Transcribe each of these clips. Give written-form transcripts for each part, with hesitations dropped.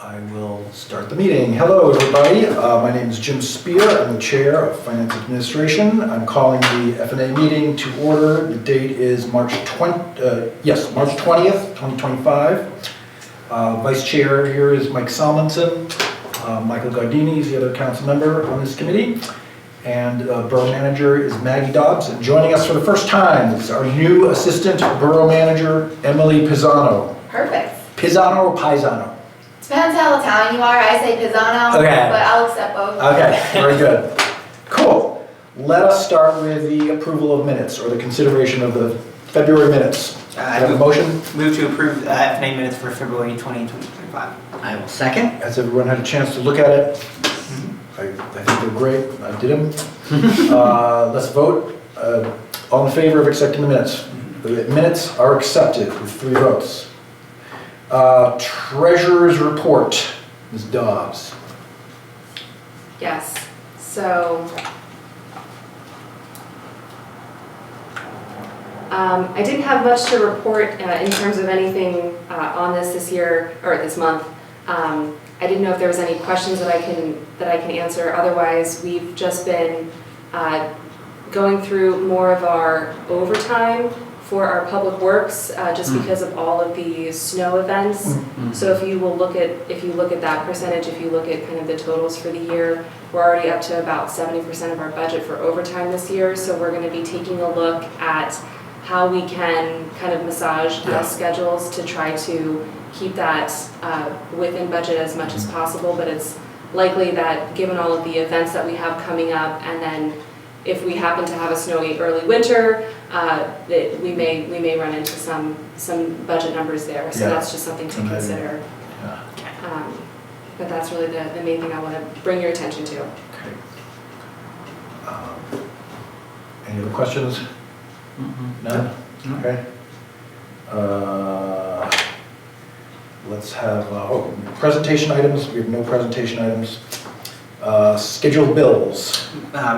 I will start the meeting. Hello, everybody. My name is Jim Spear. I'm the Chair of Finance Administration. I'm calling the F&A meeting to order. The date is March 20th, 2025. Vice Chair here is Mike Salmonson. Michael Gardini is the other council member on this committee. And Borough Manager is Maggie Dobbs. And joining us for the first time is our new Assistant Borough Manager, Emily Pisano. Perfect. Pisano or Paisano? Depends how Italian you are. I say Pisano, Okay. but I'll accept both. Okay, very good. Cool. Let us start with the approval of minutes or the consideration of the February minutes. Do I have a motion? Move to approve F&A minutes for February 2025. I will second. Has everyone had a chance to look at it? I think they're great. I did them. Let's vote. All in favor of accepting the minutes? The minutes are accepted with 3 votes. Treasurer's report, Ms. Dobbs. Yes. So, I didn't have much to report in terms of anything on this year or this month. I didn't know if there was any questions that I can answer. Otherwise, we've just been going through more of our overtime for our public works, just because of all of the snow events. So if you look at that percentage, if you look at kind of the totals for the year, we're already up to about 70% of our budget for overtime this year. So we're going to be taking a look at how we can kind of massage those schedules to try to keep that within budget as much as possible. But it's likely that given all of the events that we have coming up, and then if we happen to have a snowy early winter, that we may run into some budget numbers there. So that's just something to consider. Yeah. But that's really the main thing I want to bring your attention to. Okay. Any other questions? None? Okay. Let's have, presentation items. We have no presentation items. Scheduled bills.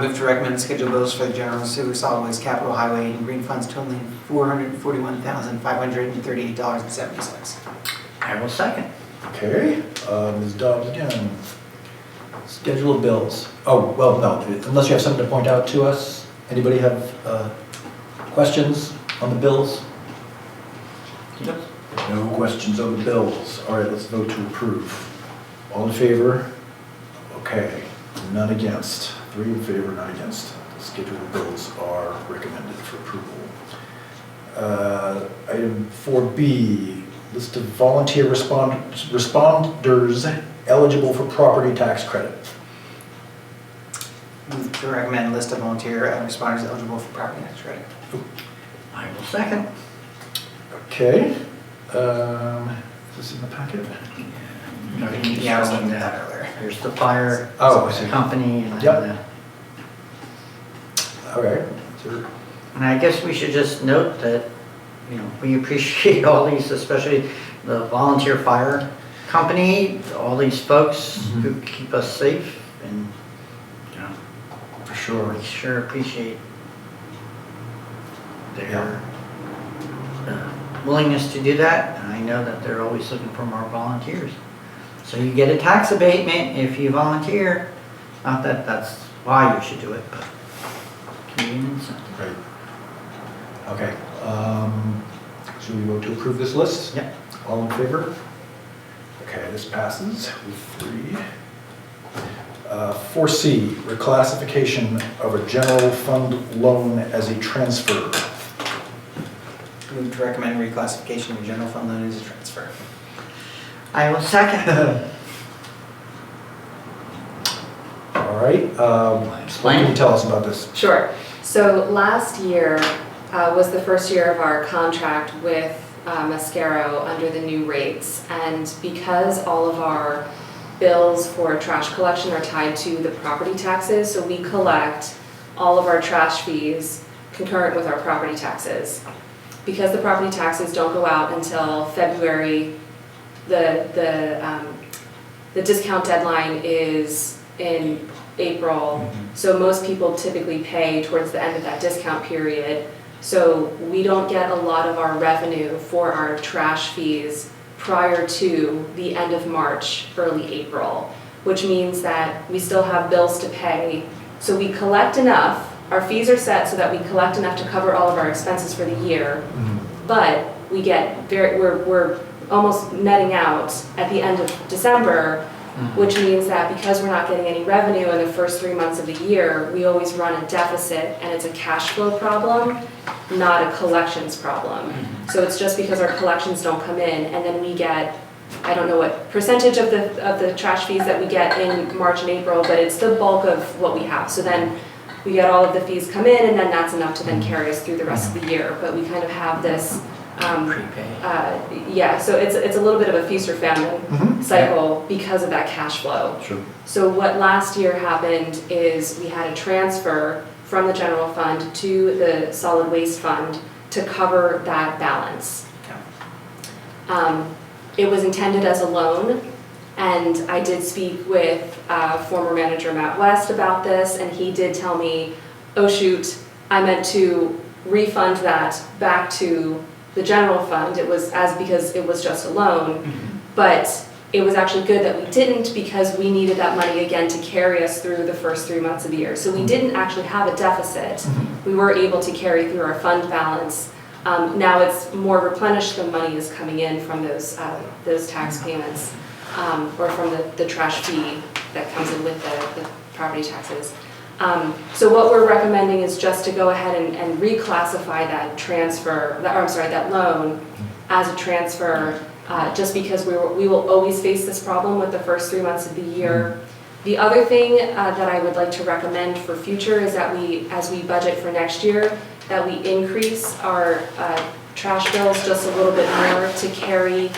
Move to recommend schedule bills for the general sewer, solid waste, capital, highway, and green funds totaling $441,538.70. I will second. Okay. Ms. Dobbs again. Scheduled bills. Oh, well, no, unless you have something to point out to us. Anybody have questions on the bills? Yep. No questions on the bills. All right, let's vote to approve. All in favor? Okay, none against. 3 in favor, none against. The scheduled bills are recommended for approval. Item 4B, list of volunteer responders eligible for property tax credit. Move to recommend list of volunteer responders eligible for property tax credit. I will second. Okay. Is this in the packet? Yeah, I was looking at that earlier. There's the fire Oh, I see. company and Yep. then All right. So, and I guess we should just note that, we appreciate all these, especially the volunteer fire company, all these folks who keep us safe, and for sure. we sure appreciate their willingness to do that, and I know that they're always looking for more volunteers. So you get a tax abatement if you volunteer. Not that that's why you should do it, but it can be an incentive. Right. Okay. Should we vote to approve this list? Yep. All in favor? Okay, this passes with 3. 4C, reclassification of a general fund loan as a transfer. Move to recommend reclassification of general fund loan as a transfer. I will second. All right. What can you tell us about this? Sure. So last year was the first year of our contract with Mascaro under the new rates. And because all of our bills for trash collection are tied to the property taxes, so we collect all of our trash fees concurrent with our property taxes. Because the property taxes don't go out until February, the discount deadline is in April, so most people typically pay towards the end of that discount period. So we don't get a lot of our revenue for our trash fees prior to the end of March, early April, which means that we still have bills to pay. So we collect enough, our fees are set so that we collect enough to cover all of our expenses for the year, but we get we're almost netting out at the end of December, which means that because we're not getting any revenue in the first 3 months of the year, we always run a deficit, and it's a cash flow problem, not a collections problem. So it's just because our collections don't come in, and then we get, I don't know what percentage of the trash fees that we get in March and April, but it's the bulk of what we have. So then we get all of the fees come in, and then that's enough to then carry us through the rest of the year. But we kind of have this Prepay. yeah, so it's a little bit of a feast or famine cycle because of that cash flow. Sure. So what last year happened is we had a transfer from the general fund to the solid waste fund to cover that balance. It was intended as a loan, and I did speak with former manager Matt West about this, and he did tell me, oh shoot, I meant to refund that back to the general fund. It was because it was just a loan, but it was actually good that we didn't, because we needed that money again to carry us through the first 3 months of the year. So we didn't actually have a deficit. We were able to carry through our fund balance. Now it's more replenished, the money is coming in from those tax payments, or from the trash fee that comes in with the property taxes. So what we're recommending is just to go ahead and reclassify that transfer, that loan as a transfer, just because we will always face this problem with the first 3 months of the year. The other thing that I would like to recommend for future is that as we budget for next year, that we increase our trash bills just a little bit more to carry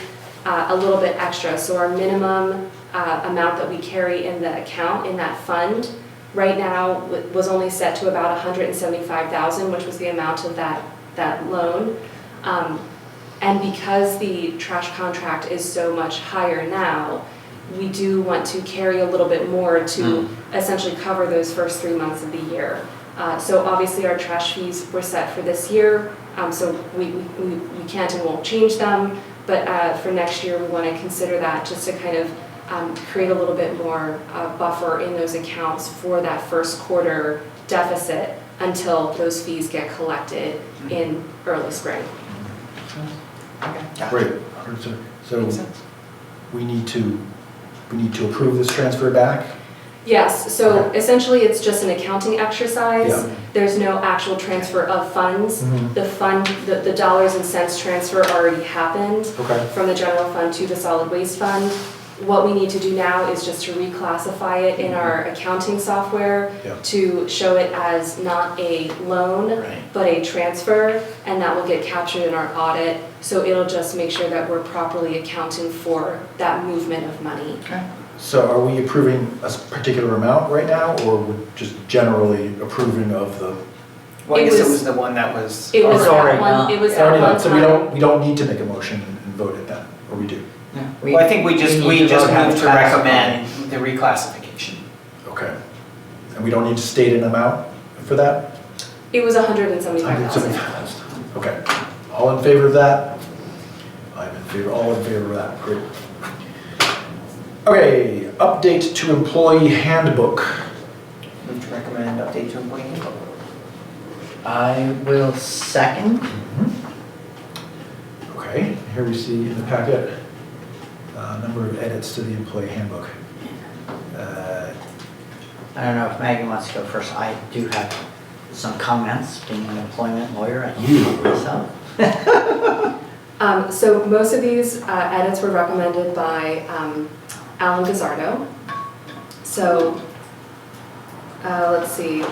a little bit extra. So our minimum amount that we carry in the account, in that fund, right now was only set to about $175,000, which was the amount of that loan. And because the trash contract is so much higher now, we do want to carry a little bit more to essentially cover those first 3 months of the year. So obviously our trash fees were set for this year, so we can't and won't change them, but for next year we want to consider that, just to kind of create a little bit more buffer in those accounts for that first quarter deficit until those fees get collected in early spring. Okay. Great. So we need to approve this transfer back? Yes, so Okay. essentially it's just an accounting exercise. Yeah. There's no actual transfer of funds. The dollars and cents transfer already happened Okay. from the general fund to the solid waste fund. What we need to do now is just to reclassify it in our accounting software Yeah. to show it as not a loan, Right. but a transfer, and that will get captured in our audit. So it'll just make sure that we're properly accounting for that movement of money. Okay. So are we approving a particular amount right now, or we're just generally approving of the? Well, I It guess it was- was the one that was. It was It's already that one, done. it was Already that done, one so time. we don't need to make a motion and vote it then, or we do? Yeah. Well, I think we just need to vote on moved to tax recommend the reclassification. Okay. And we don't need to state an amount for that? It was 175,000. Okay. All in favor of that? I'm in favor, all in favor of that, great. Okay, update to employee handbook. Move to recommend update to employee handbook. I will second. Okay, here we see in the packet a number of edits to the employee handbook. I don't know if Maggie wants to go first. I do have some comments, being an employment lawyer, I You. myself. So most of these edits were recommended by Alan Gazzardo. So let's see.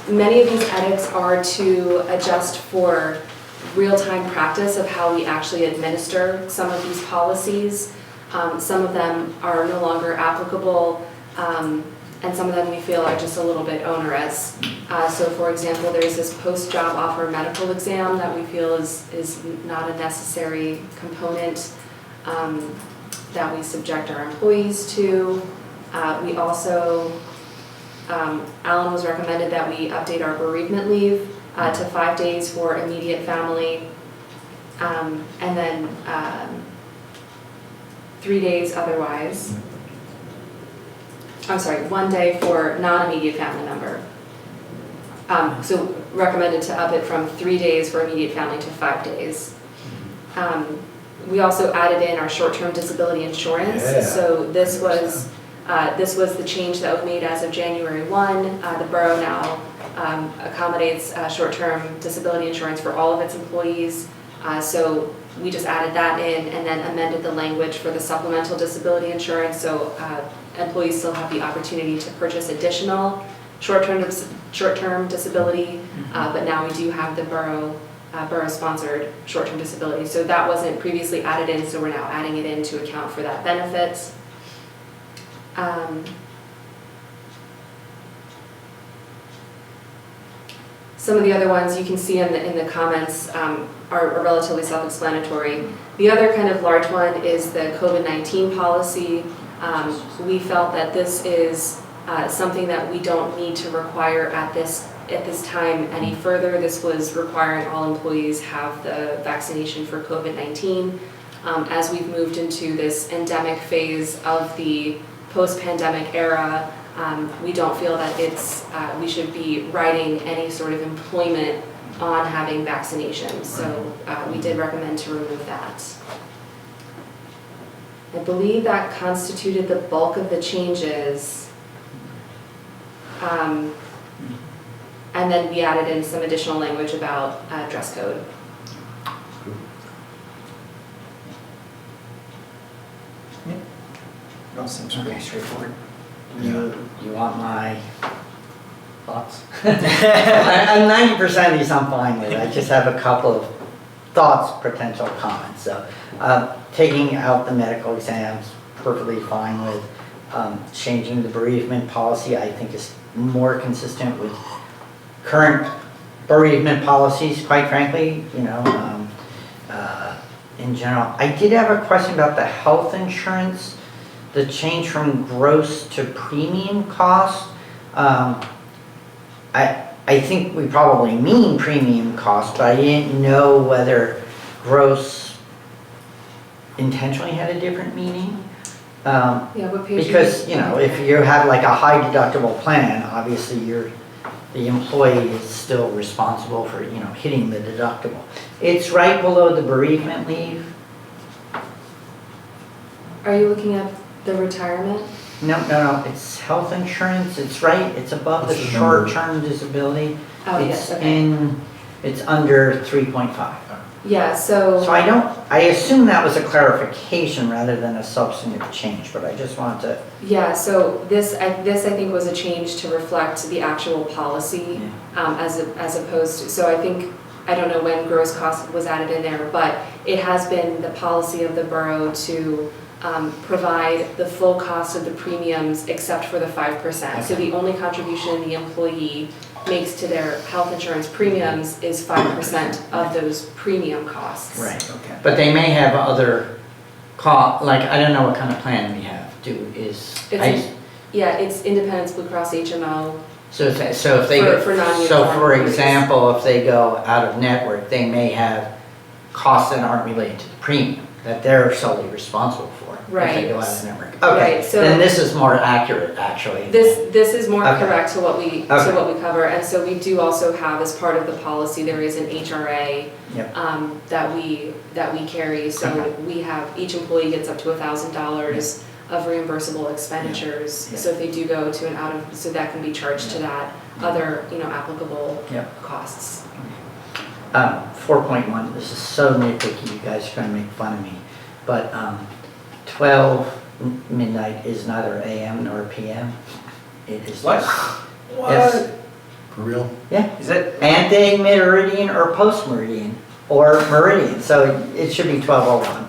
Many of these edits are to adjust for real-time practice of how we actually administer some of these policies. Some of them are no longer applicable, and some of them we feel are just a little bit onerous. So for example, there's this post-job offer medical exam that we feel is not a necessary component that we subject our employees to. We also, Alan was recommended that we update our bereavement leave to 5 days for immediate family. And then 3 days otherwise. I'm sorry, 1 day for non-immediate family member. So recommended to up it from 3 days for immediate family to 5 days. We also added in our short-term disability insurance. Yeah. So this was the change that was made as of January 1. The borough now accommodates short-term disability insurance for all of its employees. So we just added that in and then amended the language for the supplemental disability insurance. So employees still have the opportunity to purchase additional short-term disability, but now we do have the borough-sponsored short-term disability. So that wasn't previously added in, so we're now adding it in to account for that benefit. Some of the other ones you can see in the comments are relatively self-explanatory. The other kind of large one is the COVID-19 policy. We felt that this is something that we don't need to require at this time any further. This was requiring all employees have the vaccination for COVID-19. As we've moved into this endemic phase of the post-pandemic era, we don't feel that we should be writing any sort of employment on having vaccinations. So we did recommend to remove that. I believe that constituted the bulk of the changes. And then we added in some additional language about dress code. It all seems pretty straightforward. You want my thoughts? I'm 90% of these I'm fine with. I just have a couple of thoughts, potential comments. So taking out the medical exams, perfectly fine with. Changing the bereavement policy, I think is more consistent with current bereavement policies, quite frankly, in general. I did have a question about the health insurance, the change from gross to premium cost. I think we probably mean premium cost, but I didn't know whether gross intentionally had a different meaning. Yeah, what page? Because, if you have like a high deductible plan, obviously the employee is still responsible for, hitting the deductible. It's right below the bereavement leave. Are you looking at the retirement? No, it's health insurance, it's above the What's the number? short-term disability. Oh, yes, okay. It's under 3.5. Yeah, So I assume that was a clarification rather than a substantive change, but I just wanted to. Yeah, so this I think was a change to reflect the actual policy, as opposed to, so I don't know when gross cost was added in there, but it has been the policy of the borough to provide the full cost of the premiums except for the 5%. So the only contribution the employee makes to their health insurance premiums is 5% of those premium costs. Right. Okay. But they may have other like, I don't know what kind of plan we have. It's Independence Blue Cross HMO. So if they For non-uniform so for employees. example, if they go out of network, they may have costs that aren't related to the premium that they're solely responsible for. If Right. they go out of network. Okay. Right, so- then this is more accurate, actually. This is more Okay. correct to what we Okay. cover, and so we do also have as part of the policy, there is an HRA Yep. that we carry, so Okay. we have, each employee gets up to $1,000 of reimbursable expenditures. Yeah. So if they do go to so that can be charged to that other, applicable Yep. costs. 4.1, this is so nitpicky, you guys are gonna make fun of me, but 12 midnight is neither AM nor PM. It is What? just- What? Yes. For real? Yeah, Is it? ante-meridian or post-meridian, or meridian, so it should be 12:01,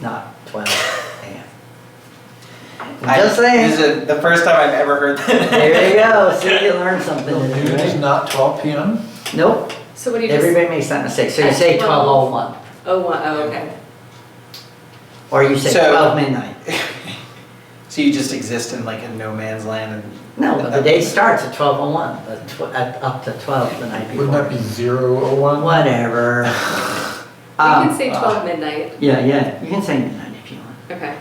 not 12 AM. Just saying. This is the first time I've ever heard that. There you go, see, you learned something No, today, noon is right? not 12 p.m.? Nope, So what do you just, everybody makes that mistake, so you At say 12. 12:01, okay. or you say So- 12 midnight. So you just exist in like a no man's land and. No, but the day starts at 12:01, up to 12 the night before. Wouldn't that be 0:01? Whatever. We can say 12 midnight. Yeah, you can say midnight if you want. Okay.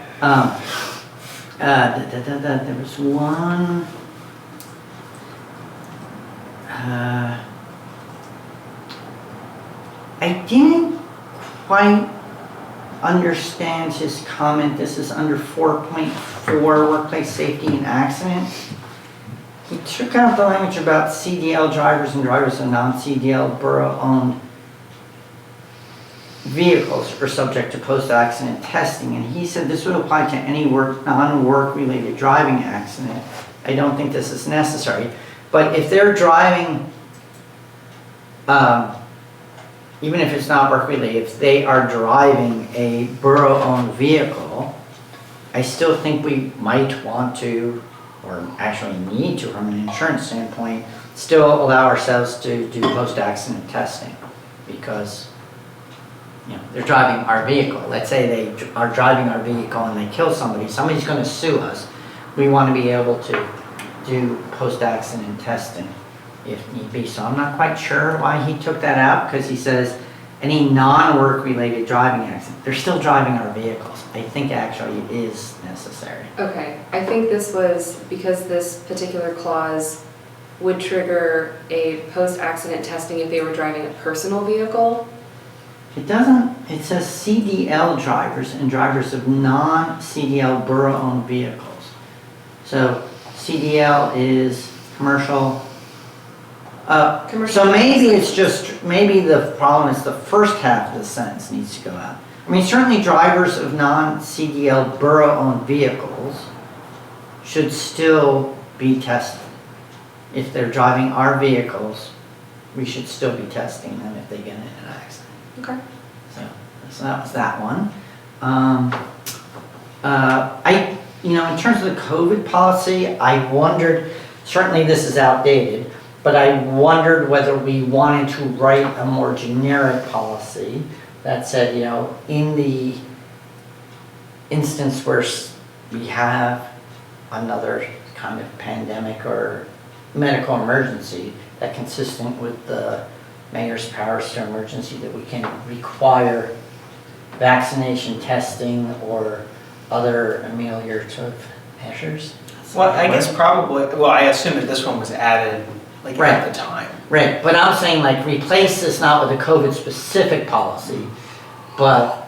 There was one. I didn't quite understand his comment. This is under 4.4, workplace safety and accident. He took out the language about CDL drivers and drivers of non-CDL borough-owned vehicles are subject to post-accident testing, and he said this would apply to any non-work related driving accident. I don't think this is necessary, but if they're driving, even if it's not work related, if they are driving a borough-owned vehicle, I still think we might want to, or actually need to from an insurance standpoint, still allow ourselves to do post-accident testing, because they're driving our vehicle. Let's say they are driving our vehicle and they kill somebody. Somebody's going to sue us. We want to be able to do post-accident testing if need be. So I'm not quite sure why he took that out, because he says any non-work related driving accident, they're still driving our vehicles. I think actually it is necessary. Okay, I think this was because this particular clause would trigger a post-accident testing if they were driving a personal vehicle. It doesn't, it says CDL drivers and drivers of non-CDL borough-owned vehicles. So CDL is commercial. So maybe it's just, maybe the problem is the first half of the sentence needs to go out. I mean, certainly drivers of non-CDL borough-owned vehicles should still be tested. If they're driving our vehicles, we should still be testing them if they get in an accident. Okay. So that was that one. In terms of the COVID policy, I wondered, certainly this is outdated, but I wondered whether we wanted to write a more generic policy that said, in the instance where we have another kind of pandemic or medical emergency that consistent with the mayor's powers to emergency, that we can require vaccination testing or other ameliorative measures. Well, I guess probably, well, I assume that this one was added like Right. at the time. Right, but I'm saying like replace this not with a COVID specific policy, but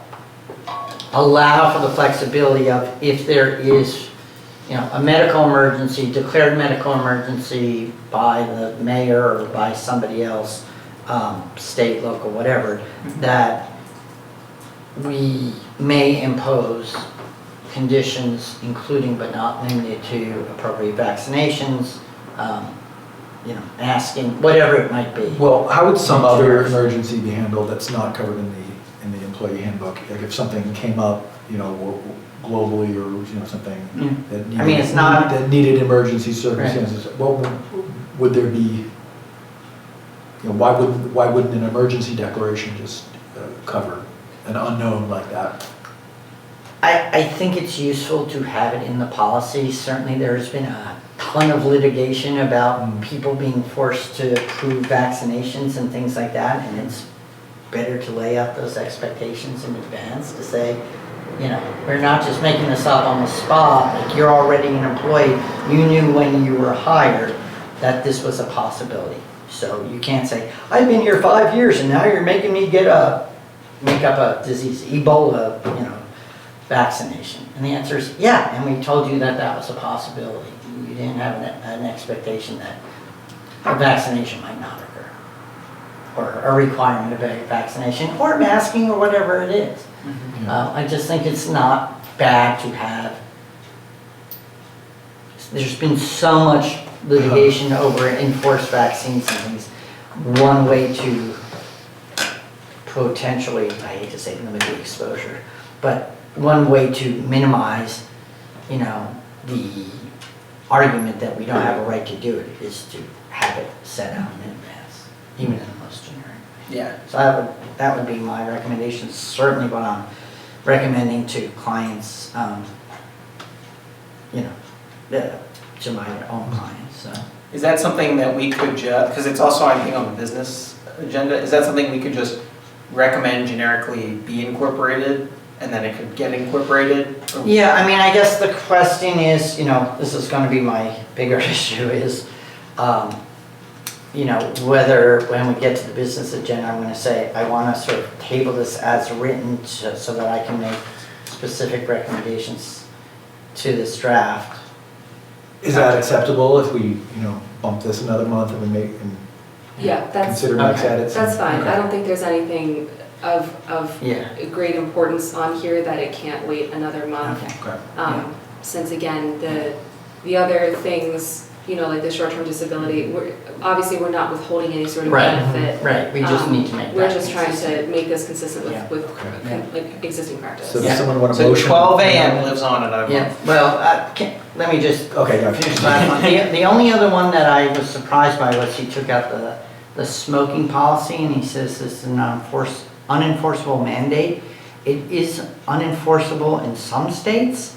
allow for the flexibility of if there is, a medical emergency, declared medical emergency by the mayor or by somebody else, state, local, whatever, that we may impose conditions including but not limited to appropriate vaccinations, asking, whatever it might be. Well, how would some other emergency be handled that's not covered in the employee handbook? Like if something came up, globally or something that needed, I mean, it's not- that needed emergency circumstances. What would there be? Why wouldn't an emergency declaration just cover an unknown like that? I think it's useful to have it in the policy. Certainly there's been a ton of litigation about people being forced to prove vaccinations and things like that, and it's better to lay out those expectations in advance to say, we're not just making this up on the spot, like you're already an employee, you knew when you were hired that this was a possibility. So you can't say, I've been here 5 years and now you're making me make up a disease, Ebola, vaccination. And the answer is, yeah, and we told you that that was a possibility. You didn't have an expectation that a vaccination might not occur, or a requirement of a vaccination, or masking, or whatever it is. I just think it's not bad to have. There's been so much litigation over enforced vaccines and things. One way to potentially, I hate to say limit the exposure, but one way to minimize, the argument that we don't have a right to do it is to have it set out in advance, even in the most generic. Yeah. So that would be my recommendation, certainly what I'm recommending to clients, to my own clients, so. Is that something that we could just, because it's also, I think, on the business agenda, is that something we could just recommend generically be incorporated and then it could get incorporated? Or- Yeah, I mean, I guess the question is, this is gonna be my bigger issue is, whether when we get to the business agenda, I'm gonna say, I wanna sort of table this as written so that I can make specific recommendations to this draft. Is that acceptable if we, bump this another month and we make, and Yeah, that's, consider next okay. edits? that's fine. Okay. I don't think there's anything of Yeah. great importance on here that it can't wait another month. Okay. Okay. Since again, the other things, like the short-term disability, obviously we're not withholding any sort of Right. benefit. Right, we just need to make that. We're just trying consistent. to make this consistent Yeah. with Okay. like existing practice. So Yeah. does someone want a So motion? 12 a.m. lives on another Yeah, month. well, let me just Okay, finish gotcha. the last one. The only other one that I was surprised by was he took out the smoking policy and he says this is an unenforceable mandate. It is unenforceable in some states.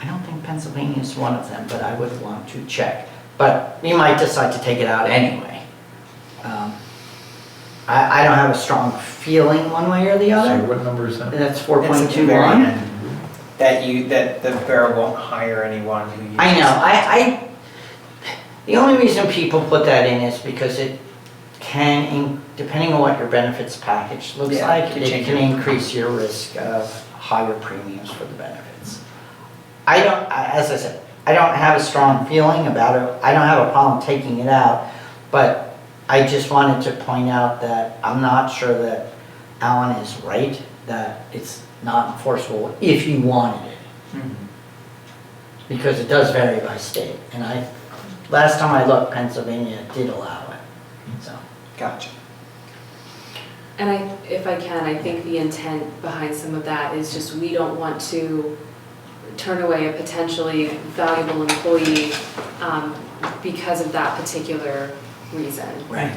I don't think Pennsylvania is one of them, but I would want to check. But you might decide to take it out anyway. I don't have a strong feeling one way or the Sorry, other. what number is that? That's It's at the very 4.21. end. That the borough won't hire anyone who uses. I know, the only reason people put that in is because it can, depending on what your benefits package looks Yeah, like, it can it change can it. increase your risk of higher premiums for the benefits. As I said, I don't have a strong feeling about it, I don't have a problem taking it out, but I just wanted to point out that I'm not sure that Alan is right, that it's not enforceable if you wanted it. Mhm. Because it does vary by state, and last time I looked, Pennsylvania did allow it, so. Gotcha. And if I can, I think the intent behind some of that is just we don't want to turn away a potentially valuable employee because of that particular reason. Right.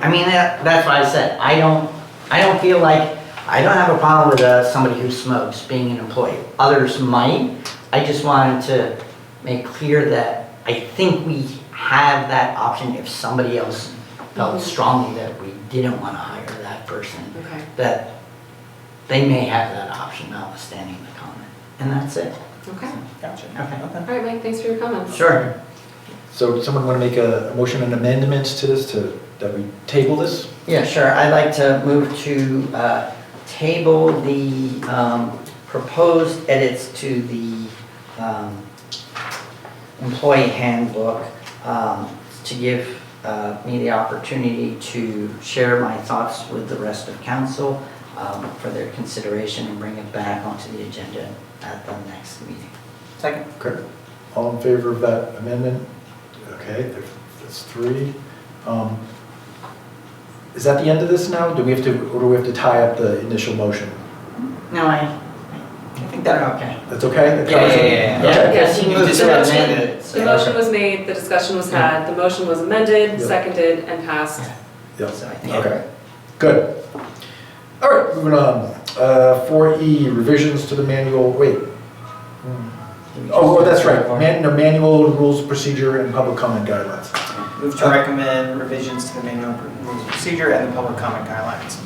I mean, that's why I said, I don't feel like, I don't have a problem with somebody who smokes being an employee. Others might, I just wanted to make clear that I think we have that option if somebody else felt strongly that we didn't want to hire that person, Okay. that they may have that option notwithstanding the comment. And that's it. Okay. Gotcha. Okay. All right, Mike, thanks for your comments. Sure. So does someone want to make a motion and amendment to this, that we table this? Yeah, sure. I'd like to move to table the proposed edits to the employee handbook to give me the opportunity to share my thoughts with the rest of council for their consideration and bring it back onto the agenda at the next meeting. Second. Okay. All in favor of that amendment? Okay, that's 3. Is that the end of this now? Or do we have to tie up the initial motion? No, I think that. okay. That's okay? That Yeah, covers it? yeah, yeah, Okay. Yeah, because he You moved just to mentioned amend it. it. The motion was made, the discussion was had, the motion was amended, Yeah. seconded, and passed. Yep. So I think. Okay, good. All right, moving on. 4E, revisions to the manual, wait. Oh, that's right, manual, rules, of procedure, and public comment guidelines. Move to recommend revisions to the manual rules of procedure and the public comment guidelines.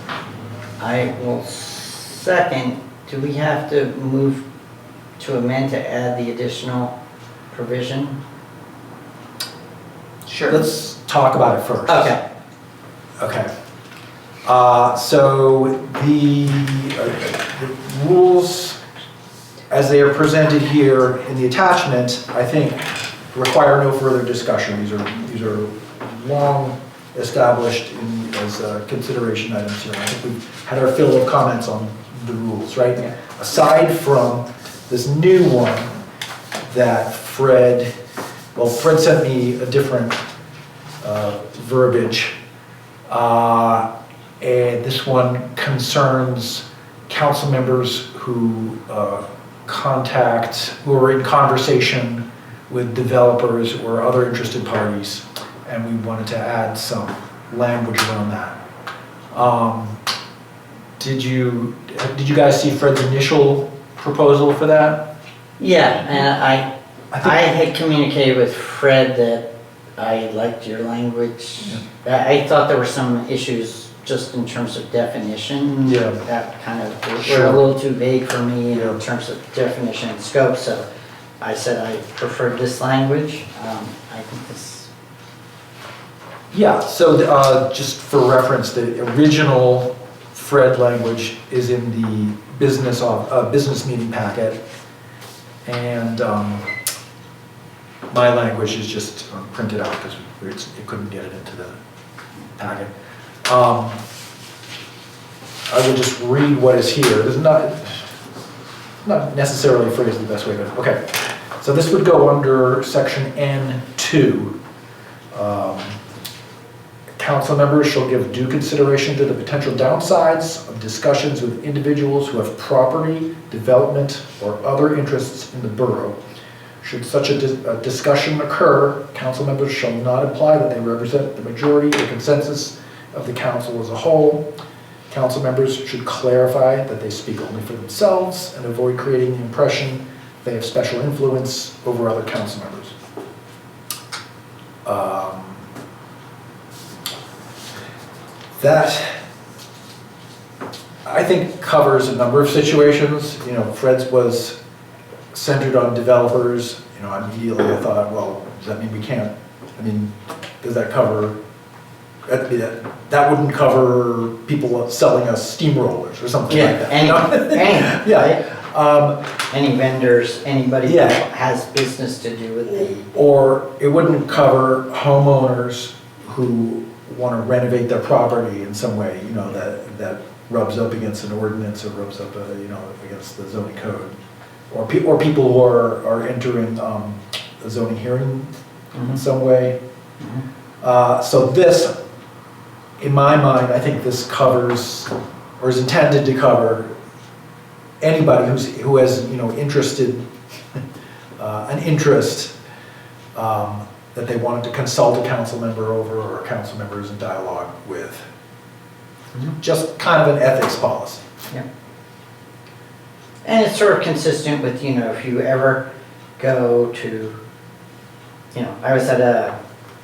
I will second. Do we have to move to amend to add the additional provision? Sure. Let's talk about it first. Okay. Okay. So the rules, as they are presented here in the attachment, I think require no further discussion. These are long established as consideration items here. I think we've had our fill of comments on the rules, right? Yeah. Aside from this new one that Fred sent me a different verbiage. And this one concerns council members who who are in conversation with developers or other interested parties, and we wanted to add some language around that. Did you guys see Fred's initial proposal for that? Yeah, and I think- had communicated with Fred that I liked your language. I thought there were some issues just in terms of definition. Yeah. That kind of, Sure. were a little too vague for me Yeah. in terms of definition and scope, so I said I preferred this language. I think this, Yeah, so just for reference, the original Fred language is in the business meeting packet. And my language is just printed out because it couldn't get it into the packet. I will just read what is here. It's not necessarily phrased the best way, but okay. So this would go under section N2. Council members shall give due consideration to the potential downsides of discussions with individuals who have property, development, or other interests in the borough. Should such a discussion occur, council members shall not imply that they represent the majority or consensus of the council as a whole. Council members should clarify that they speak only for themselves and avoid creating the impression they have special influence over other council members. That, I think, covers a number of situations. You know, Fred's was centered on developers. You know, immediately I thought, well, does that mean we can't, I mean, does that cover, that wouldn't cover people selling us steamrollers or something like that. any, you know? any, Yeah. right? Any vendors, anybody Yeah. who has business to do with the, Or it wouldn't cover homeowners who want to renovate their property in some way, you know, that rubs up against an ordinance or rubs up, you know, against the zoning code. Or people who are entering a zoning hearing in some way. So this, in my mind, I think this covers, or is intended to cover, anybody who has, you know, an interest that they wanted to consult a council member over, or a council member is in dialogue with. Just kind of an ethics policy. yeah. And it's sort of consistent with, you know, if you ever go to, you know, I was at a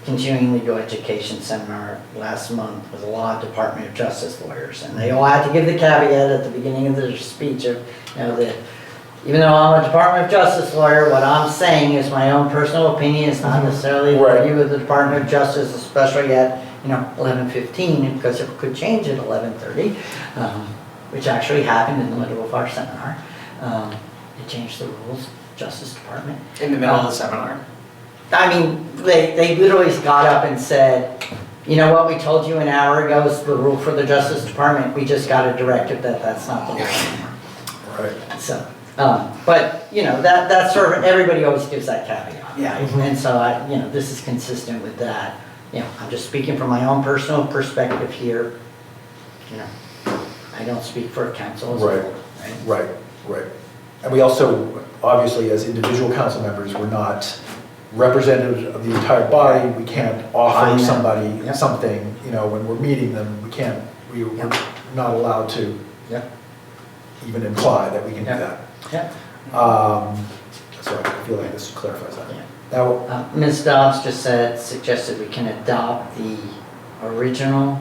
continuing legal education seminar last month with a law Department of Justice lawyers, and they all had to give the caveat at the beginning of their speech of, you know, that even though I'm a Department of Justice lawyer, what I'm saying is my own personal opinion. It's not necessarily the Right. view of the Department of Justice, especially at, you know, 11:15, because it could change at 11:30, which actually happened in the middle of our seminar. They changed the rules, Justice Department. In the middle of the seminar. I mean, they literally got up and said, you know what, we told you an hour ago is the rule for the Justice Department. We just got a directive that that's not the rule anymore. Right. So, but, you know, that's sort of, everybody always gives that caveat. Yeah. Right? And so you know, this is consistent with that. You know, I'm just speaking from my own personal perspective here. You know, I don't speak for council as a Right. whole, right? Right. And we also, obviously, as individual council members, we're not representatives of the entire body. We can't I offer know. somebody Yep. something, you know, when we're meeting them, we're Yep. not allowed to Yep. even imply that we can do Yep. that. Yep. So I feel like this clarifies that. Yeah. Now, Ms. Dobbs just suggested we can adopt the original,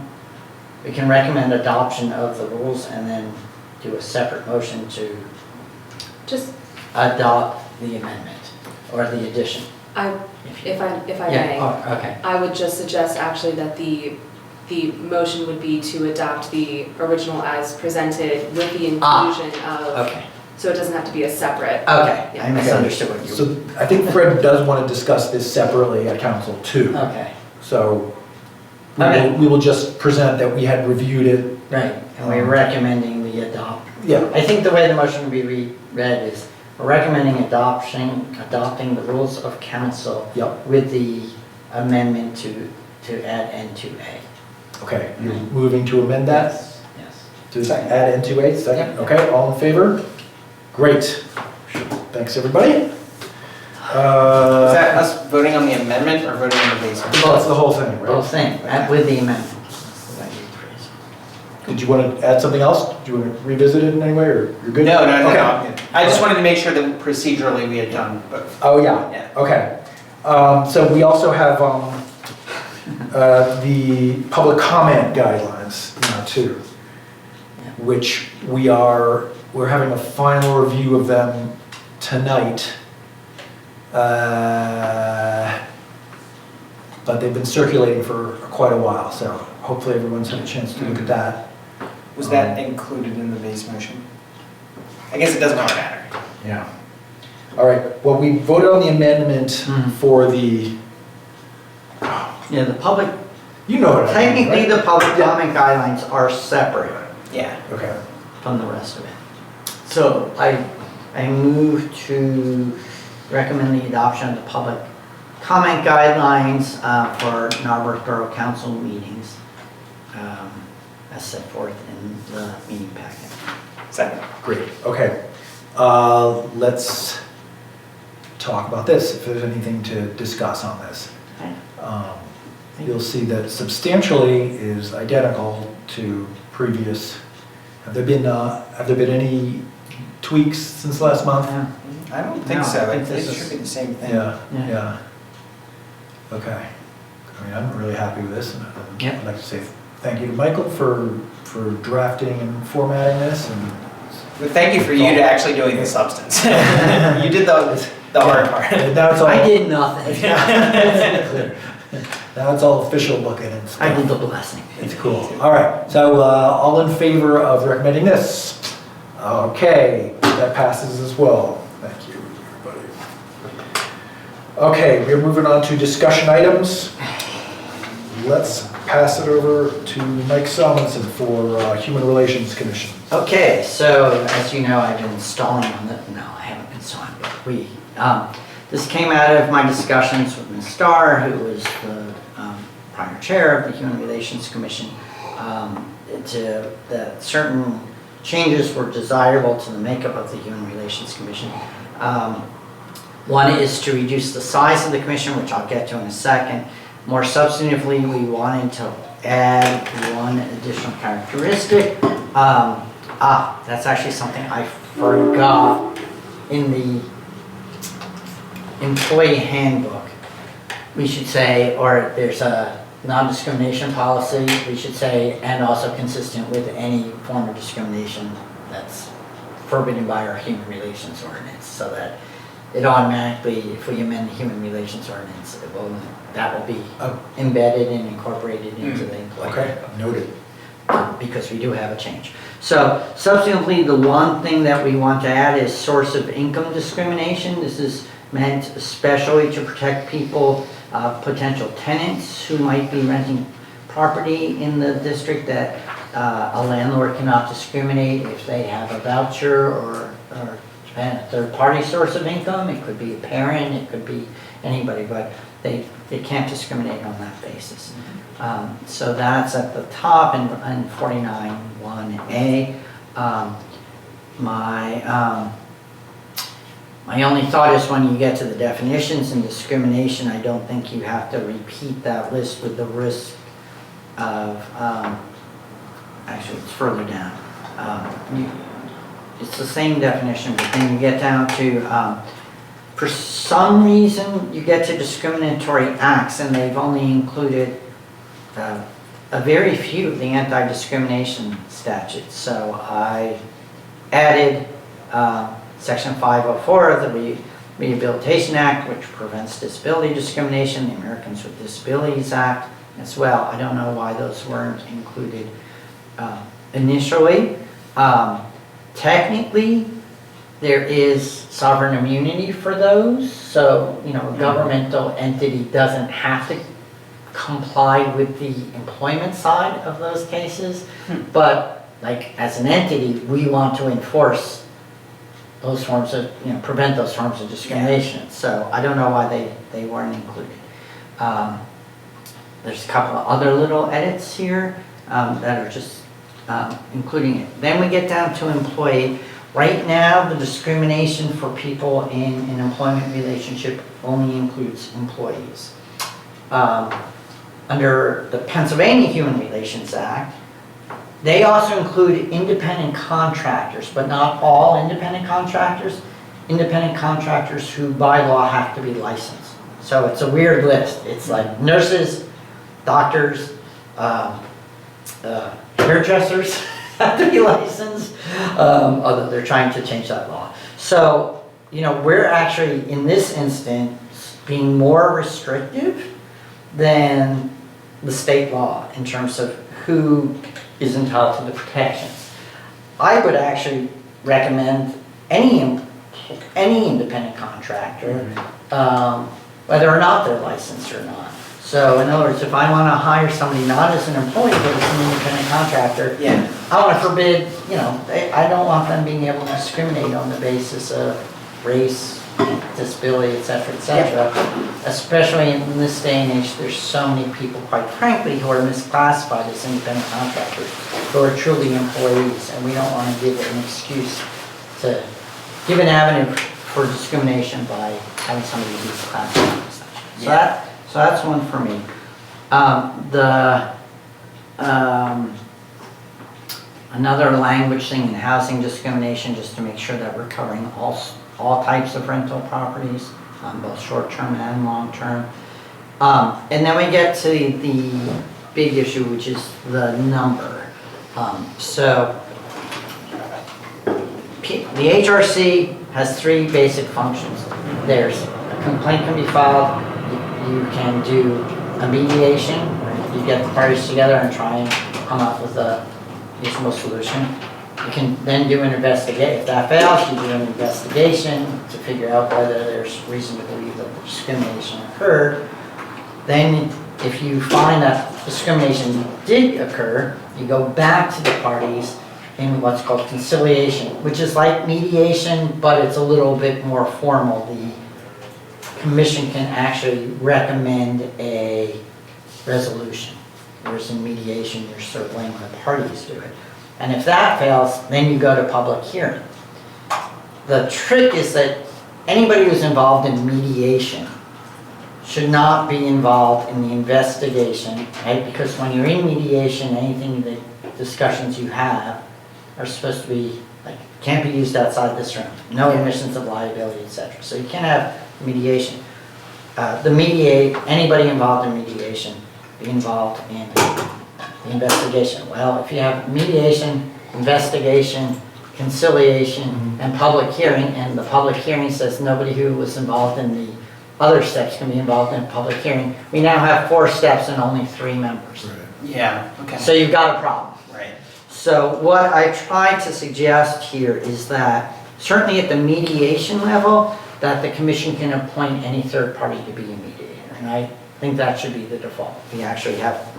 we can recommend adoption of the rules and then do a separate motion to Just, adopt the amendment or the addition. if I Yeah, may, oh, okay. I would just suggest actually that the motion would be to adopt the original as presented with the inclusion of, Okay, so it doesn't have to be a separate. okay, Yeah. I misunderstood what you. so I think Fred does want to discuss this separately at council too. Okay, So Okay. we will just present that we had reviewed it. right, and we're recommending the adopt. Yeah. I think the way the motion would be read is, we're recommending adopting the rules of council Yep. with the amendment to add N2A. Okay, you're moving to amend that? Yes, yes. To Second. add N2A, second? Yep. Okay, all in favor? Great. Thanks, everybody. Is that us voting on the amendment or voting on the base? That's the whole thing, Whole right? thing, with the amendment. That's the way you phrase it. Did you want to add something else? Do you want to revisit it in any way, or you're good? No. Okay. I just wanted to make sure that procedurally we had done both. Oh, yeah, Yeah. okay. So we also have the public comment guidelines. things too, Yeah. which we're having a final review of them tonight. But they've been circulating for quite a while, so hopefully everyone's had a chance to look at that. Was that included in the base motion? I guess it doesn't really matter. Yeah. All right, well, we voted on the amendment Mhm. for the, Yeah, the public, you know what I mean, technically right? the public Yeah. comment guidelines are separate Yeah. Okay, from the rest of it. So I move to recommend the adoption of the public comment guidelines for Narberth Borough Council meetings as set forth in the meeting packet. Second. great, okay. Let's talk about this, if there's anything to discuss on this. Okay. You'll see that substantially is identical to previous. Have there been any tweaks since last month? Yeah. I don't think No, so. I I think think it this should is- be the same thing. Yeah, Yeah. yeah. Okay. I mean, I'm really happy with this, and Yep. I'd like to say thank you to Michael for drafting and formatting this, and But thank you for you to actually doing the substance. You did the hard part. And now it's all. I did nothing. Now it's all official looking and stuff. I did the blessing. It's cool. All right, so all in favor of recommending this? Okay, that passes as well. Thank you, everybody. Okay, we're moving on to discussion items. Let's pass it over to Mike Salmonson for Human Relations Commission. Okay, so as you know, I've been stalling on the, no, I haven't been stalling, but this came out of my discussions with Ms. Starr, who was the prior chair of the Human Relations Commission, that certain changes were desirable to the makeup of the Human Relations Commission. One is to reduce the size of the commission, which I'll get to in a second. More substantively, we wanted to add one additional characteristic. That's actually something I forgot in the employee handbook. We should say, or there's a non-discrimination policy, we should say, and also consistent with any form of discrimination that's forbidden by our human relations ordinance, so that it automatically, if we amend the human relations ordinance, that will be embedded and incorporated into the employee. Okay, noted. Because we do have a change. So subsequently, the one thing that we want to add is source of income discrimination. This is meant especially to protect people, potential tenants who might be renting property in the district, that a landlord cannot discriminate if they have a voucher or a third-party source of income. It could be a parent, it could be anybody, but they can't discriminate on that basis. So that's at the top in 49(1)(a). My only thought is when you get to the definitions and discrimination, I don't think you have to repeat that list with the risk of, actually it's further down. It's the same definition, but then you get down to, for some reason, you get to discriminatory acts, and they've only included a very few of the anti-discrimination statutes. So I added Section 504 of the Rehabilitation Act, which prevents disability discrimination, the Americans with Disabilities Act as well. I don't know why those weren't included initially. Technically, there is sovereign immunity for those, so a governmental entity doesn't have to comply with the employment side of those cases, but like as an entity, we want to enforce those forms of, prevent those forms of discrimination. So I don't know why they weren't included. There's a couple of other little edits here that are just including it. Then we get down to employee. Right now, the discrimination for people in an employment relationship only includes employees. Under the Pennsylvania Human Relations Act, they also include independent contractors, but not all independent contractors. Independent contractors who by law have to be licensed. So it's a weird list. It's like nurses, doctors, hairdressers have to be licensed, although they're trying to change that law. So, we're actually, in this instance, being more restrictive than the state law in terms of who is entitled to the protections. I would actually recommend any independent contractor, whether or not they're licensed or not. So in other words, if I want to hire somebody not as an employee, but as an independent contractor, Yeah. I want to forbid, I don't want them being able to discriminate on the basis of race, disability, et cetera, especially in this day and age. There's so many people, quite frankly, who are misclassified as independent contractors, who are truly employees, and we don't want to give an excuse to give an avenue for discrimination by having somebody be classified as such. So that's one for me. Another language thing in housing discrimination, just to make sure that we're covering all types of rental properties, both short-term and long-term. And then we get to the big issue, which is the number. So the HRC has three basic functions. There's a complaint can be filed, you can do a mediation, where you get the parties together and try and come up with a reasonable solution. You can then do an investigation. If that fails, you do an investigation to figure out whether there's reason to believe that discrimination occurred. Then, if you find that discrimination did occur, you go back to the parties in what's called conciliation, which is like mediation, but it's a little bit more formal. The commission can actually recommend a resolution, whereas in mediation, you're sort of letting the parties do it. And if that fails, then you go to public hearing. The trick is that anybody who's involved in mediation should not be involved in the investigation, right? Because when you're in mediation, anything, the discussions you have are supposed to be, like, can't be used outside this room. No admissions of liability, etc. So you can't have mediation. Anybody involved in mediation, be involved in the investigation. Well, if you have mediation, investigation, conciliation, and public hearing, and the public hearing says nobody who was involved in the other steps can be involved in public hearing, we now have 4 steps and only 3 members. Yeah, okay. So you've got a problem. Right. So what I try to suggest here is that, certainly at the mediation level, that the commission can appoint any third party to be a mediator. And I think that should be the default. We actually have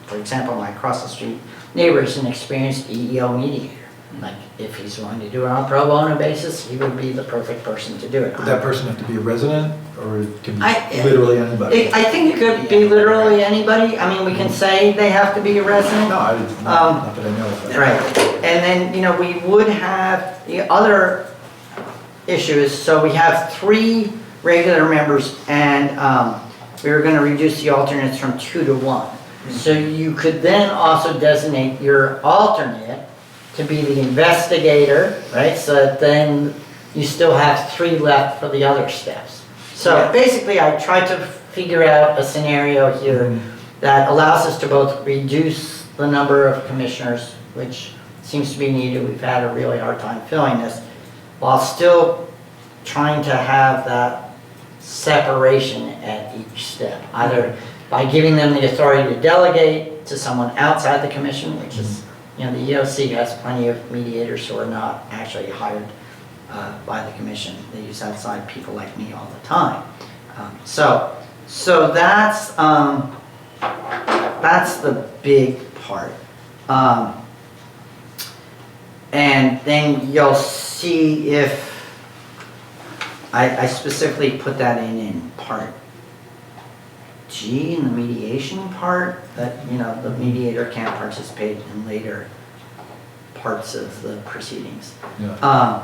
for example, my across the street neighbor is an experienced EEO mediator. Like, if he's willing to do it on a pro bono basis, he would be the perfect person to do it. Would that person have to be a resident, or it can I- be literally anybody? I think it could be literally anybody. I mean, we can say they have to be a resident. No, not that I know of. Right, and then, we would have, the other issue is, so we have 3 regular members, and we were gonna reduce the alternates from 2 to 1. So you could then also designate your alternate to be the investigator, right? So that then you still have 3 left for the other steps. So basically, I tried to figure out a scenario here that allows us to both reduce the number of commissioners, which seems to be needed. We've had a really hard time filling this, while still trying to have that separation at each step, either by giving them the authority to delegate to someone outside the commission, which is, the EOC has plenty of mediators who are not actually hired by the commission. They use outside people like me all the time. So that's the big part. And then you'll see if I specifically put that in part G, in the mediation part, that, the mediator can't participate in later parts of the proceedings. Yeah.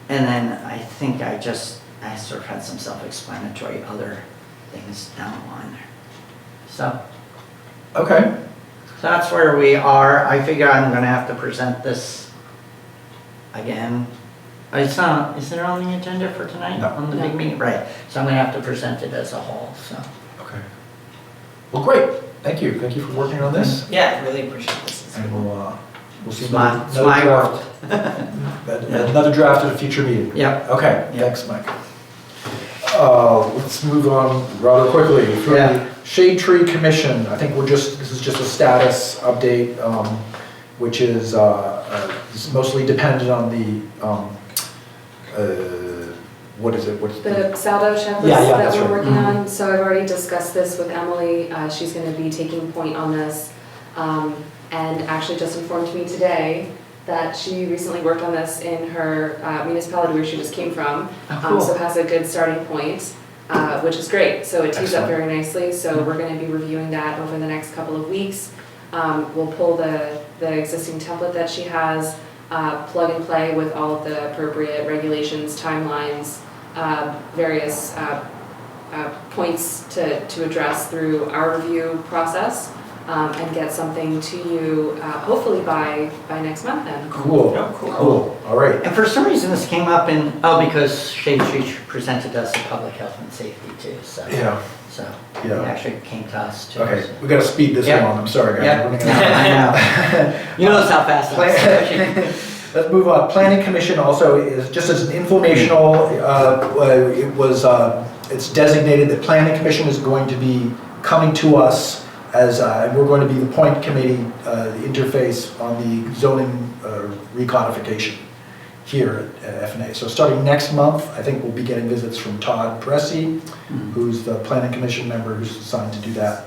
And then I think I sort of had some self-explanatory other things down the line there. So Okay. that's where we are. I figure I'm gonna have to present this again It's not, is it on the agenda for tonight? No. On the big No. meeting? Right, so I'm gonna have to present it as a whole, so. Okay. Well, great. Thank you. Thank you for working on this. Yeah, really appreciate this. It's And we'll see It's my, it's my draft. world. Another draft at a future meeting. Yep. Okay, Yeah. thanks, Mike. Let's move on rather quickly. For Yeah. the Shade Tree Commission, I think this is just a status update, which is mostly dependent on what is it? What's The Saldo checklist Yeah, that that's we're right. working on, so I've already discussed this with Emily, she's gonna be taking point on this. And actually just informed me today that she recently worked on this in her municipality where she just came from. Oh, cool. So has a good starting point, which is great, so it tees up Excellent. very nicely, so we're gonna be reviewing that over the next couple of weeks. We'll pull the existing template that she has, plug and play with all of the appropriate regulations, timelines, various points to address through our review process, and get something to you, hopefully by next month then. Cool. Oh, cool. Cool. All right. And for some reason, this came up because Shade Tree presented us a public health and safety too, so. Yeah. So, it Yeah. actually came to us too. Okay, so. we gotta speed this Yeah. along. I'm sorry, guys. Yeah, We're no, running out of time. I know. You know how fast I am. Let's move on. Planning Commission also is, just as an informational, it's designated that Planning Commission is going to be coming to us as, and we're going to be the point committee, the interface on the zoning recodification here at FNA. So starting next month, I think we'll be getting visits from Todd Pressey, who's the Planning Commission member who's assigned to do that.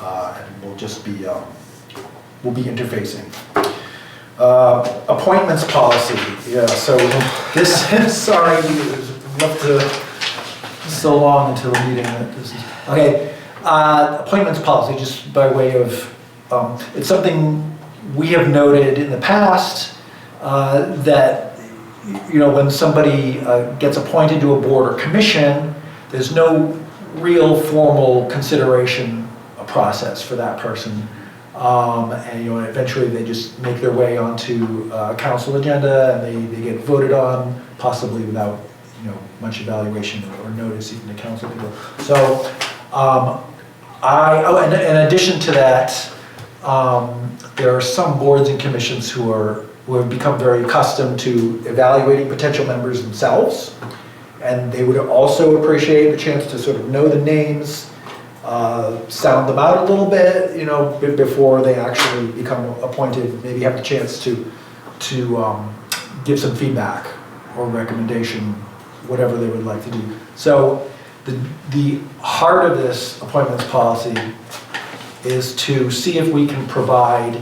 And we'll just be, we'll be interfacing. Appointments policy, yeah, so this, sorry, it's left to so long until a meeting that this is, okay. Appointments policy, just by way of, it's something we have noted in the past, that, you know, when somebody gets appointed to a board or commission, there's no real formal consideration process for that person. And, you know, eventually they just make their way onto a council agenda and they get voted on, possibly without, you know, much evaluation or notice even to council people. So, in addition to that, there are some boards and commissions who have become very accustomed to evaluating potential members themselves. And they would also appreciate the chance to sort of know the names, sound them out a little bit, you know, before they actually become appointed, maybe have the chance to give some feedback or recommendation, whatever they would like to do. So the heart of this appointments policy is to see if we can provide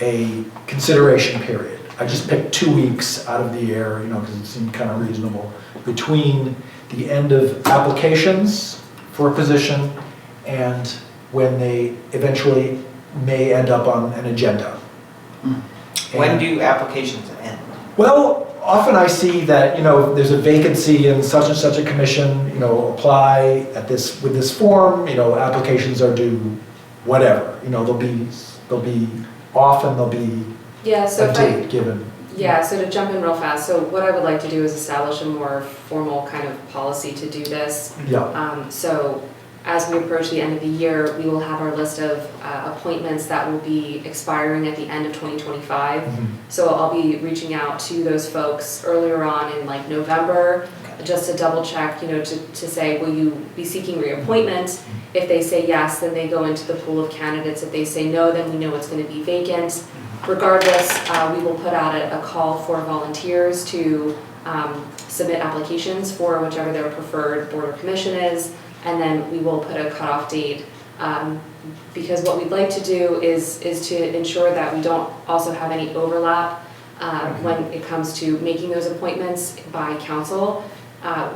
a consideration period. I just picked 2 weeks out of the air, you know, because it seemed kind of reasonable, between the end of applications for a position and when they eventually may end up on an agenda. When And- do applications end? Well, often I see that, you know, there's a vacancy in such and such a commission, you know, apply with this form, you know, applications are due, whatever, you know, there'll be Yeah, so a if I, date given. yeah, so to jump in real fast, so what I would like to do is establish a more formal kind of policy to do this. Yeah, So as we approach the end of the year, we will have our list of appointments that will be expiring at the end of 2025. Mhm. So I'll be reaching out to those folks earlier on in like November, just to double check, you know, to say, will you be seeking reappointment? If they say yes, then they go into the pool of candidates. If they say no, then we know it's going to be vacant. Regardless, we will put out a call for volunteers to submit applications for whichever their preferred board or commission is, and then we will put a cutoff date. Because what we'd like to do is to ensure that we don't also have any overlap when it comes to making those appointments by council.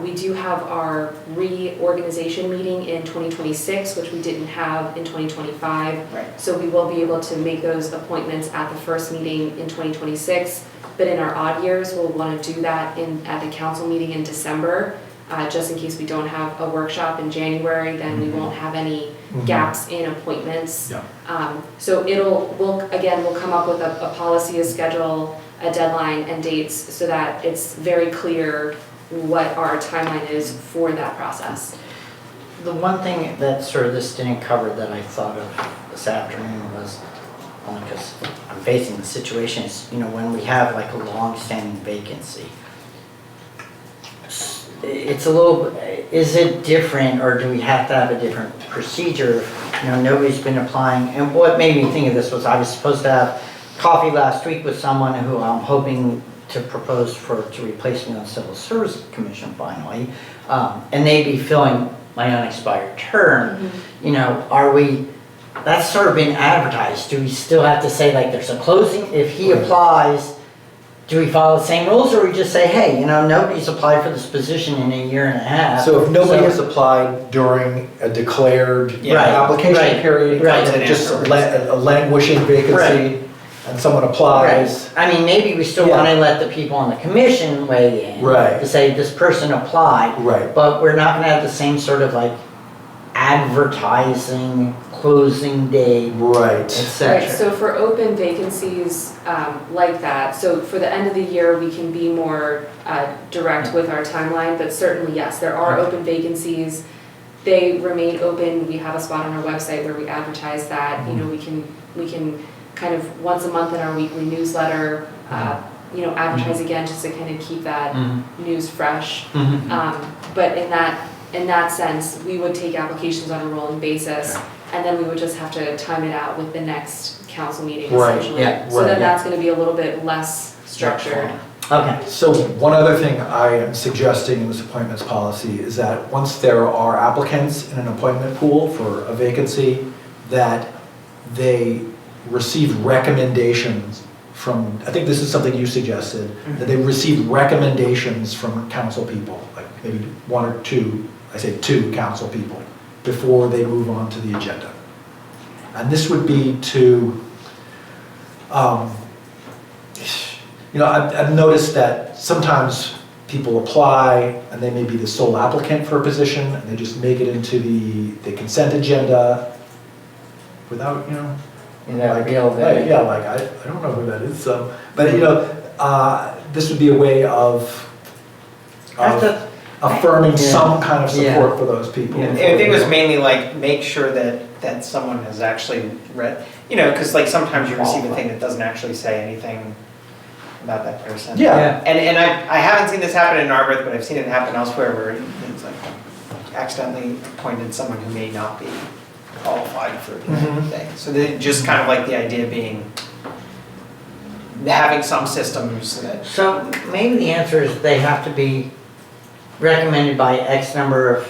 We do have our reorganization meeting in 2026, which we didn't have in 2025. Right. So we will be able to make those appointments at the first meeting in 2026. But in our odd years, we'll want to do that at the council meeting in December. just in case we don't have a workshop in January, then we won't have any gaps in appointments. Yeah. So we'll come up with a policy, a schedule, a deadline and dates so that it's very clear what our timeline is for that process. The one thing that sort of this didn't cover that I thought of this afternoon was, only because I'm facing the situation, is, when we have like a long-standing vacancy, it's a little, is it different, or do we have to have a different procedure? Nobody's been applying, and what made me think of this was I was supposed to have coffee last week with someone who I'm hoping to propose to replace me on the Civil Service Commission finally, and they'd be filling my unexpired term. Are we, that's sort of been advertised, do we still have to say like there's a closing, if he applies, do we follow the same rules, or we just say, hey, nobody's applied for this position in a year and a half? So if nobody has applied during a declared Yeah. Right, application right, period, right. and just a languishing vacancy, and someone applies. Right. I mean, maybe we still Yeah. want to let the people on the commission weigh in. Right. To say this person applied. Right. But we're not gonna have the same sort of like advertising, closing date, Right. etc. Right, so for open vacancies like that, so for the end of the year, we can be more direct with our timeline, but certainly, yes, there are open vacancies. They remain open. We have a spot on our website where we advertise that. We can kind of once a month in our weekly newsletter, advertise again just to kind of keep that news fresh. But in that sense, we would take applications on a rolling basis, and then we would just have to time it out with the next council meeting Right, essentially. yeah, So right, then yeah. that's gonna be a little bit less structured. Okay. So one other thing I am suggesting in this appointments policy is that once there are applicants in an appointment pool for a vacancy, that they receive recommendations from, I think this is something you suggested, that they receive recommendations from council people, like maybe one or two, I say two council people, before they move on to the agenda. And this would be to, I've noticed that sometimes people apply and they may be the sole applicant for a position and they just make it into the consent agenda without, Like real Right, yeah, like, I don't know who that is, so, but, this would be a way of affirming some kind of support for those people. I think it was mainly like, make sure that someone has actually read, because like sometimes you receive a thing that doesn't actually say anything about that person. Yeah. And I haven't seen this happen in Narberth, but I've seen it happen elsewhere where it's like accidentally appointed someone who may not be qualified for the thing. So just kind of like the idea being having some systems that. So maybe the answer is they have to be recommended by X number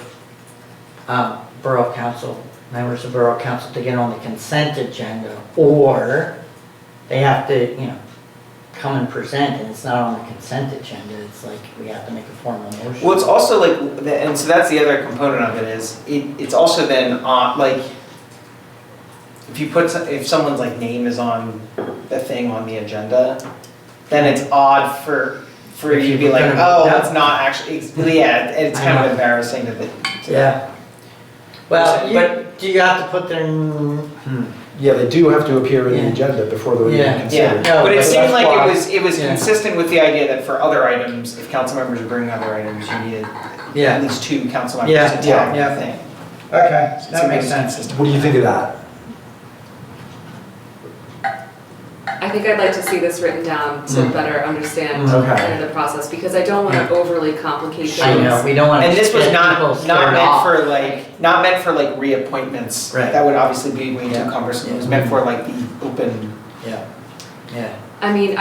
of borough council, members of borough council to get on the consent agenda, or they have to, come and present, and it's not on the consent agenda, it's like we have to make a formal motion. Well, it's also like, and so that's the other component of it is, it's also then, like, if someone's like name is on the thing on the agenda, then it's odd for If you to be you like, put them oh, down. it's not actually, it's I kind know. of embarrassing to the. Yeah. Well, But- do you have to put their, Yeah, they do have to appear in the Yeah. agenda before they're Yeah. even considered. No, But it but seemed that's like why- it was Yeah. consistent with the idea that for other items, if council members are bringing other items, you needed at least two council members Yeah, to yeah, tag yeah. the thing. Okay, So that it makes was sense. consistent. What do you think of that? I think I'd like to see this written down to better understand Okay. kind of the process, because I don't want to overly complicate things. I know, we don't want to And this was get people not scared meant off. for not meant for like reappointments. Right. That would obviously be way Yeah. too cumbersome. It was meant for like the open. Yeah, yeah. I mean,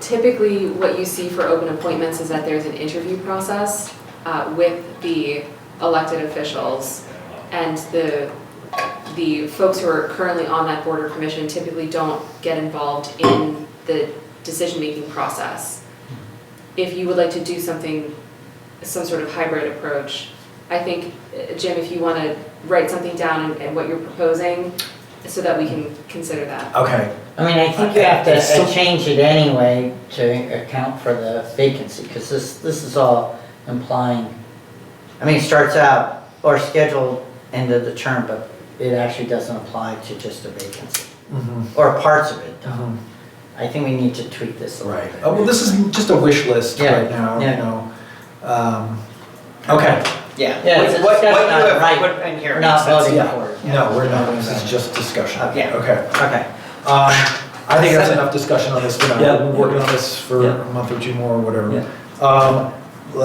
typically what you see for open appointments is that there's an interview process with the elected officials, and the folks who are currently on that board or commission typically don't get involved in the decision-making process. If you would like to do some sort of hybrid approach, I think, Jim, if you want to write something down and what you're proposing, so that we can consider that. Okay, I mean, I think you have to So- change it anyway to account for the vacancy, because this is all implying I mean, it starts out, or scheduled end of the term, but it actually doesn't apply to just a vacancy, or parts of it. Mhm. I think we need to tweak this a little Right. bit. Well, this is just a wish list Yeah, right now, yeah. you know. Okay. Yeah. Yeah, it's a What you discussion on have right. put in here We're makes not sense. voting Yeah. for it. No, we're not, this is just discussion. Okay. Okay. Okay. I think that's enough discussion on this tonight. Yeah. We've been working on this for Yeah. a month or two more, or whatever. Yeah. We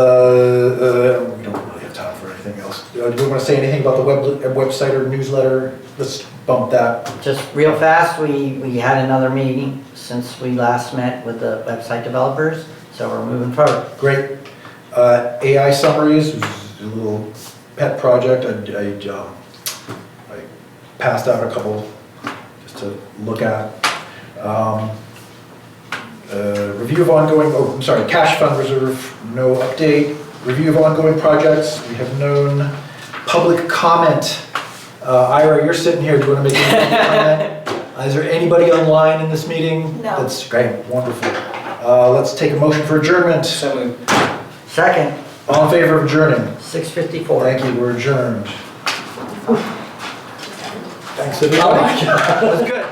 don't really have time for anything else. Do we want to say anything about the website or newsletter? Let's bump that. Just real fast, we had another meeting since we last met with the website developers, so we're moving forward. Great. AI summaries, was a little pet project. I passed out a couple just to look at. Review of ongoing, oh, I'm sorry, cash fund reserve, no update. Review of ongoing projects, we have known. Public comment. Ira, you're sitting here, do you want to make any public comment? Is there anybody online in this meeting? No. That's great, wonderful. Let's take a motion for adjournment. So moved. Second, All in favor of adjourning? 6:54. Thank you, we're adjourned. Thanks, everybody. Oh my God. That's good.